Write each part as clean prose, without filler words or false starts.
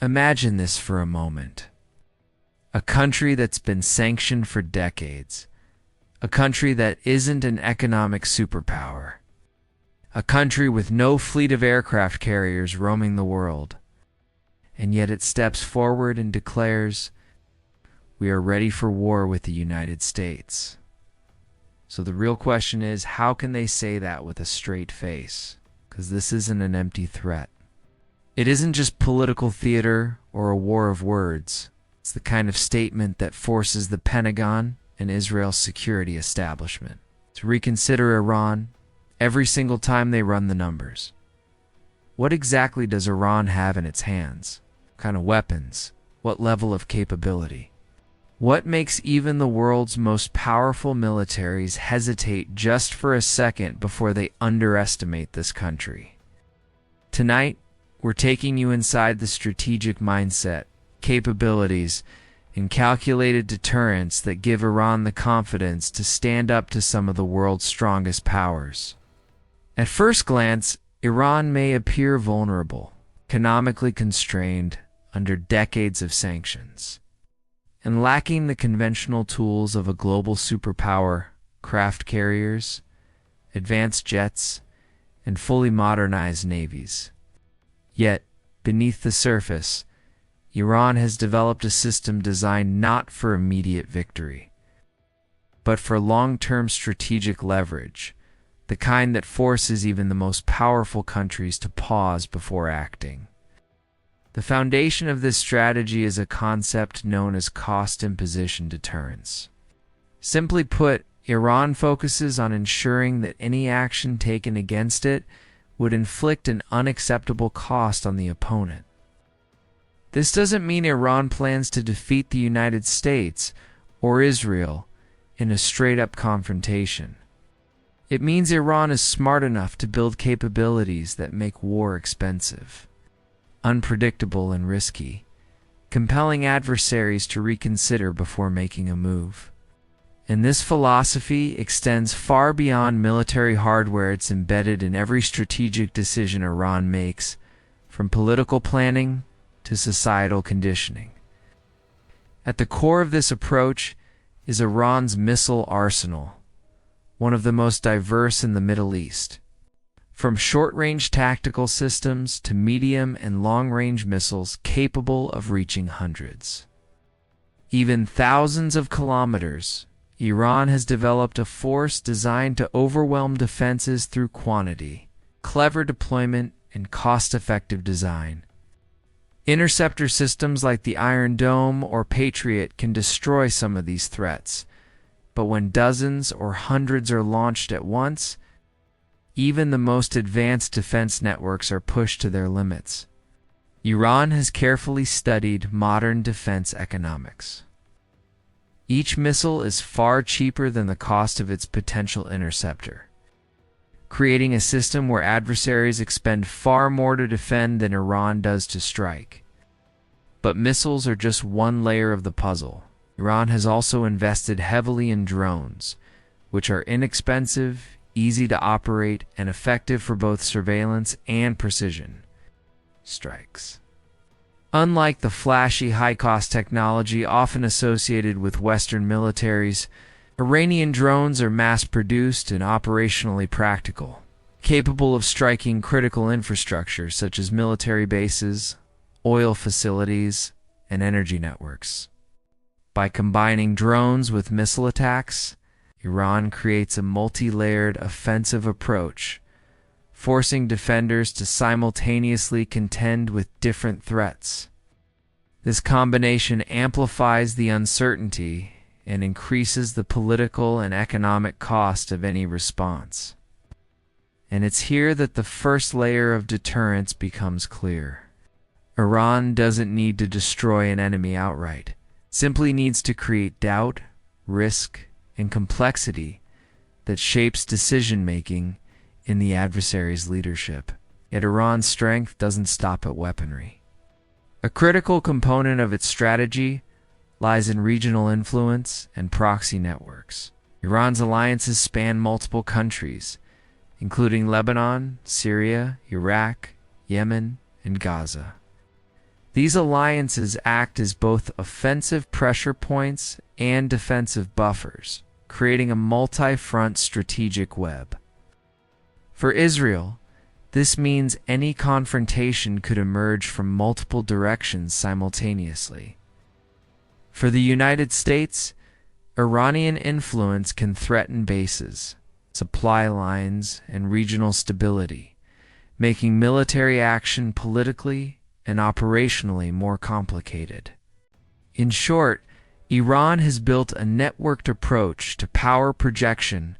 Imagine this for a moment. A country that's been sanctioned for decades. A country that isn't an economic superpower. A country with no fleet of aircraft carriers roaming the world. And yet it steps forward and declares, "We are ready for war with the United States." So the real question is, how can they say that with a straight face? Because this isn't an empty threat. It isn't just political theater or a war of words. It's the kind of statement that forces the Pentagon and Israel's security establishment to reconsider Iran every single time they run the numbers. What exactly does Iran have in its hands? What kind of weapons? What level of capability? What makes even the world's most powerful militaries hesitate just for a second before they underestimate this country? Tonight, we're taking you inside the strategic mindset, capabilities, and calculated deterrence that give Iran the confidence to stand up to some of the world's strongest powers. At first glance, Iran may appear vulnerable, economically constrained under decades of sanctions, and lacking the conventional tools of a global superpower, craft carriers, advanced jets, and fully modernized navies. Yet, beneath the surface, Iran has developed a system designed not for immediate victory, but for long-term strategic leverage, the kind that forces even the most powerful countries to pause before acting. The foundation of this strategy is a concept known as cost-imposition deterrence. Simply put, Iran focuses on ensuring that any action taken against it would inflict an unacceptable cost on the opponent. This doesn't mean Iran plans to defeat the United States or Israel in a straight-up confrontation. It means Iran is smart enough to build capabilities that make war expensive, unpredictable and risky, compelling adversaries to reconsider before making a move. And this philosophy extends far beyond military hardware. It's embedded in every strategic decision Iran makes, from political planning to societal conditioning. At the core of this approach is Iran's missile arsenal, one of the most diverse in the Middle East. From short-range tactical systems to medium and long-range missiles capable of reaching hundreds, even thousands of kilometers, Iran has developed a force designed to overwhelm defenses through quantity, clever deployment, and cost-effective design. Interceptor systems like the Iron Dome or Patriot can destroy some of these threats, but when dozens or hundreds are launched at once, even the most advanced defense networks are pushed to their limits. Iran has carefully studied modern defense economics. Each missile is far cheaper than the cost of its potential interceptor, creating a system where adversaries expend far more to defend than Iran does to strike. But missiles are just one layer of the puzzle. Iran has also invested heavily in drones, which are inexpensive, easy to operate, and effective for both surveillance and precision strikes. Unlike the flashy, high-cost technology often associated with Western militaries, Iranian drones are mass-produced and operationally practical, capable of striking critical infrastructure such as military bases, oil facilities, and energy networks. By combining drones with missile attacks, Iran creates a multi-layered offensive approach, forcing defenders to simultaneously contend with different threats. This combination amplifies the uncertainty and increases the political and economic cost of any response. And it's here that the first layer of deterrence becomes clear. Iran doesn't need to destroy an enemy outright. It simply needs to create doubt, risk, and complexity that shapes decision-making in the adversary's leadership. Yet Iran's strength doesn't stop at weaponry. A critical component of its strategy lies in regional influence and proxy networks. Iran's alliances span multiple countries, including Lebanon, Syria, Iraq, Yemen, and Gaza. These alliances act as both offensive pressure points and defensive buffers, creating a multi-front strategic web. For Israel, this means any confrontation could emerge from multiple directions simultaneously. For the United States, Iranian influence can threaten bases, supply lines, and regional stability, making military action politically and operationally more complicated. In short, Iran has built a networked approach to power projection,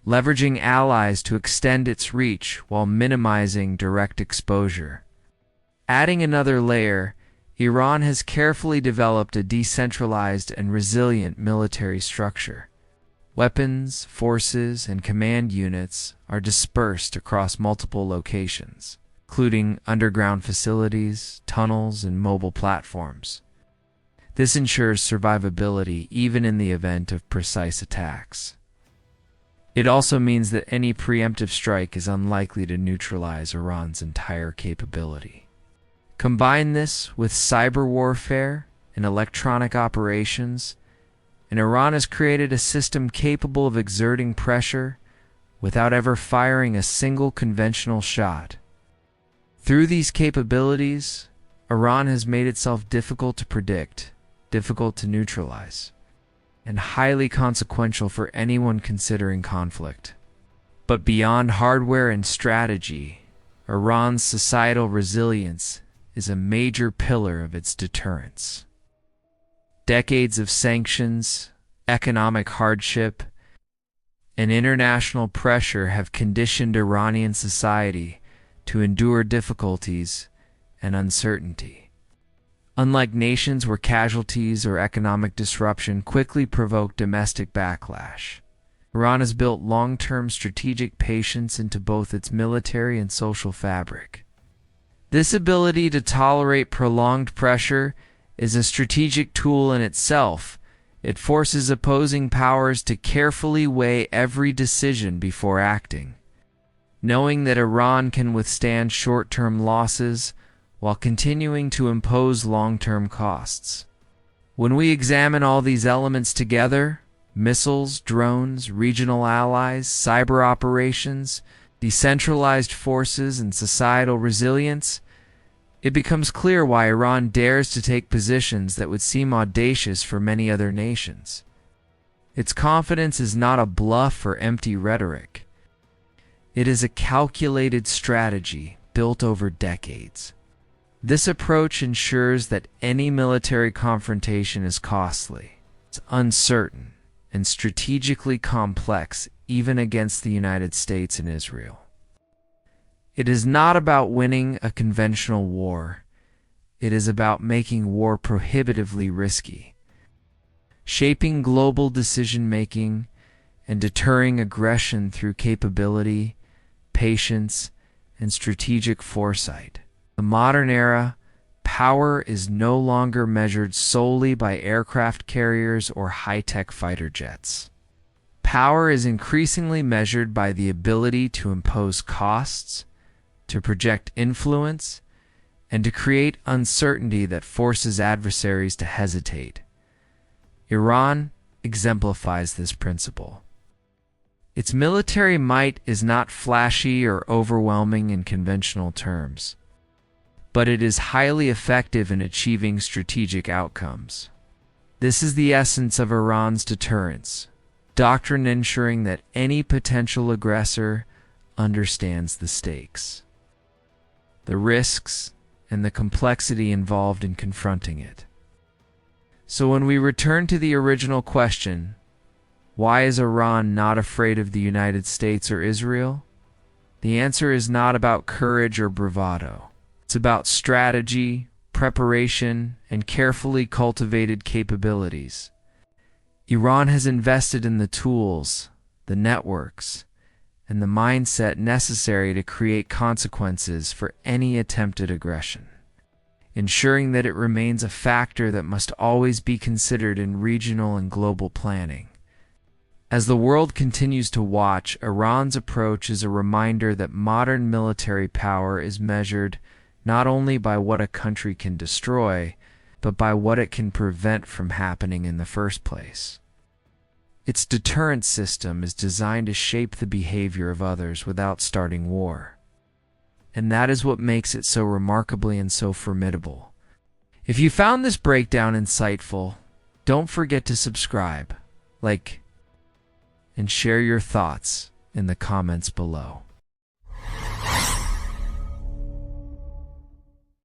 leveraging allies to extend its reach while minimizing direct exposure. Adding another layer, Iran has carefully developed a decentralized and resilient military structure. Weapons, forces, and command units are dispersed across multiple locations, including underground facilities, tunnels, and mobile platforms. This ensures survivability even in the event of precise attacks. It also means that any preemptive strike is unlikely to neutralize Iran's entire capability. Combine this with cyber warfare and electronic operations, and Iran has created a system capable of exerting pressure without ever firing a single conventional shot. Through these capabilities, Iran has made itself difficult to predict, difficult to neutralize, and highly consequential for anyone considering conflict. But beyond hardware and strategy, Iran's societal resilience is a major pillar of its deterrence. Decades of sanctions, economic hardship, and international pressure have conditioned Iranian society to endure difficulties and uncertainty. Unlike nations where casualties or economic disruption quickly provoke domestic backlash, Iran has built long-term strategic patience into both its military and social fabric. This ability to tolerate prolonged pressure is a strategic tool in itself. It forces opposing powers to carefully weigh every decision before acting, knowing that Iran can withstand short-term losses while continuing to impose long-term costs. When we examine all these elements together, missiles, drones, regional allies, cyber operations, decentralized forces, and societal resilience, it becomes clear why Iran dares to take positions that would seem audacious for many other nations. Its confidence is not a bluff or empty rhetoric. It is a calculated strategy built over decades. This approach ensures that any military confrontation is costly, it's uncertain, and strategically complex even against the United States and Israel. It is not about winning a conventional war. It is about making war prohibitively risky, shaping global decision-making, and deterring aggression through capability, patience, and strategic foresight. In the modern era, power is no longer measured solely by aircraft carriers or high-tech fighter jets. Power is increasingly measured by the ability to impose costs, to project influence, and to create uncertainty that forces adversaries to hesitate. Iran exemplifies this principle. Its military might is not flashy or overwhelming in conventional terms, but it is highly effective in achieving strategic outcomes. This is the essence of Iran's deterrence, doctrine ensuring that any potential aggressor understands the stakes, the risks, and the complexity involved in confronting it. So when we return to the original question, why is Iran not afraid of the United States or Israel? The answer is not about courage or bravado. It's about strategy, preparation, and carefully cultivated capabilities. Iran has invested in the tools, the networks, and the mindset necessary to create consequences for any attempted aggression, ensuring that it remains a factor that must always be considered in regional and global planning. As the world continues to watch, Iran's approach is a reminder that modern military power is measured not only by what a country can destroy, but by what it can prevent from happening in the first place. Its deterrence system is designed to shape the behavior of others without starting war. And that is what makes it so remarkably and so formidable. If you found this breakdown insightful, don't forget to subscribe, like, and share your thoughts in the comments below.